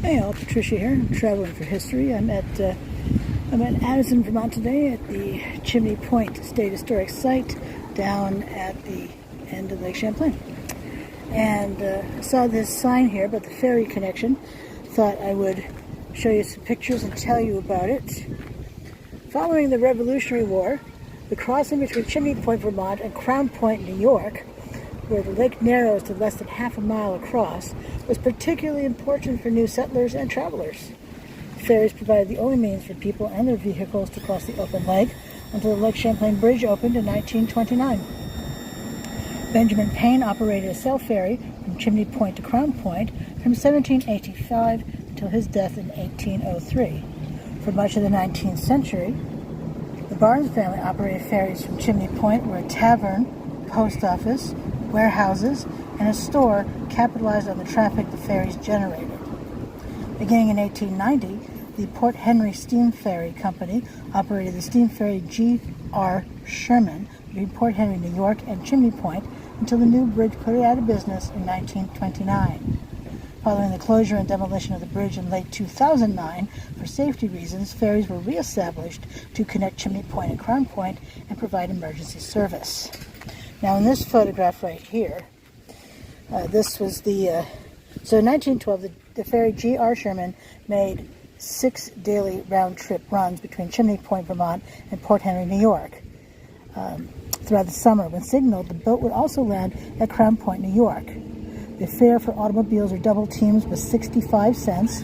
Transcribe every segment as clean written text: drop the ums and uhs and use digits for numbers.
Hey all, Patricia here. I'm traveling for history. I'm at Addison, Vermont today at the Chimney Point State Historic Site down at the end of Lake Champlain. And I saw this sign here about the ferry connection. Thought I would show you some pictures and tell you about it. Following the Revolutionary War, the crossing between Chimney Point, Vermont and Crown Point, New York, where the lake narrows to less than half a mile across, was particularly important for new settlers and travelers. Ferries provided the only means for people and their vehicles to cross the open lake until the Lake Champlain Bridge opened in 1929. Benjamin Paine operated a sail ferry from Chimney Point to Crown Point from 1785 until his death in 1803. For much of the 19th century, the Barnes family operated ferries from Chimney Point, where a tavern, post office, warehouses, and a store capitalized on the traffic the ferries generated. Beginning in 1890, the Port Henry Steam Ferry Company operated the steam ferry G.R. Sherman between Port Henry, New York, and Chimney Point until the new bridge put it out of business in 1929. Following the closure and demolition of the bridge in late 2009, for safety reasons, ferries were reestablished to connect Chimney Point and Crown Point and provide emergency service. Now, in this photograph right here, this was so in 1912, the ferry G.R. Sherman made 6 daily round-trip runs between Chimney Point, Vermont, and Port Henry, New York. Throughout the summer, when signaled, the boat would also land at Crown Point, New York. The fare for automobiles or double teams was 65 cents,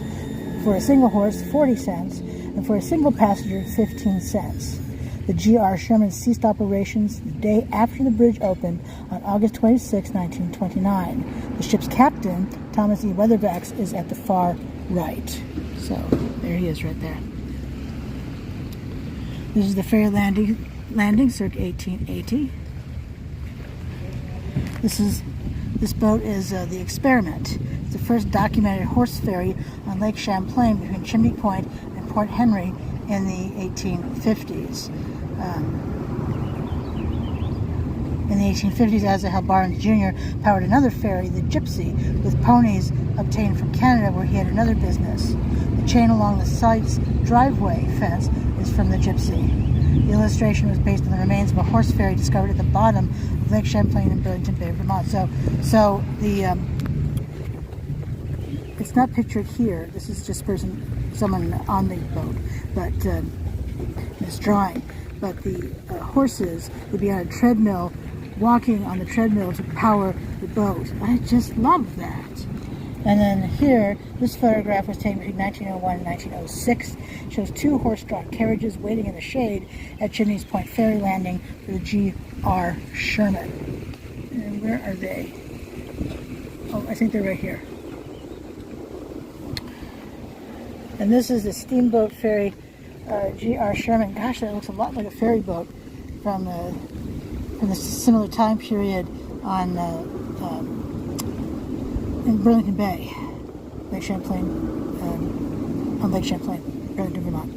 for a single horse, 40 cents, and for a single passenger, 15 cents. The G.R. Sherman ceased operations the day after the bridge opened on August 26, 1929. The ship's captain, Thomas E. Weatherback, is at the far right. So, there he is right there. This is the ferry landing circa 1880. This boat is the Experiment. It's the first documented horse ferry on Lake Champlain between Chimney Point and Port Henry in the 1850s. In the 1850s, Asa Barnes Jr. powered another ferry, the Gypsy, with ponies obtained from Canada, where he had another business. The chain along the site's driveway fence is from the Gypsy. The illustration was based on the remains of a horse ferry discovered at the bottom of Lake Champlain in Burlington Bay, Vermont. So the it's not pictured here. This is just someone on the boat, but this drawing. But the horses would be on a treadmill, walking on the treadmill to power the boat. I just love that. And then here, this photograph was taken between 1901 and 1906. It shows 2 horse-drawn carriages waiting in the shade at Chimney Point Ferry Landing for the G.R. Sherman. And where are they? Oh, I think they're right here. And this is the steamboat ferry G.R. Sherman. Gosh, that looks a lot like a ferry boat from the similar time period in Burlington Bay, Lake Champlain, on Lake Champlain, Burlington, Vermont.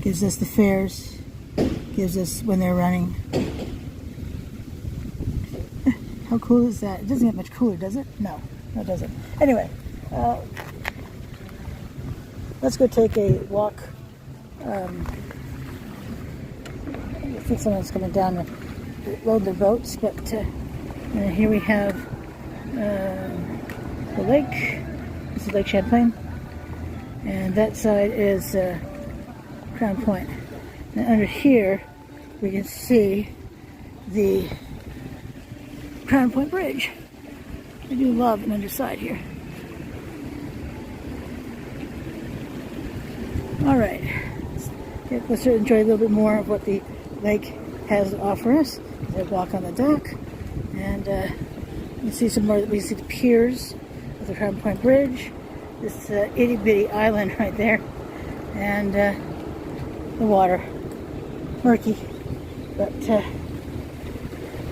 Gives us the fares, gives us when they're running. How cool is that? It doesn't get much cooler, does it? No, it doesn't. Anyway, let's go take a walk. I think someone's coming down to load their boats, but here we have the lake. This is Lake Champlain, and that side is Crown Point. And under here, we can see the Crown Point Bridge. I do love an underside here. All right, let's enjoy a little bit more of what the lake has to offer us. As I walk on the dock, and you see some more. We see the piers of the Crown Point Bridge. This itty bitty island right there, and the water, murky, but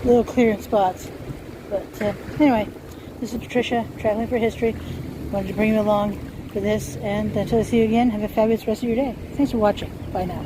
little clear in spots. But anyway, this is Patricia, traveling for history. Wanted to bring you along for this, and until I see you again, have a fabulous rest of your day. Thanks for watching. Bye now.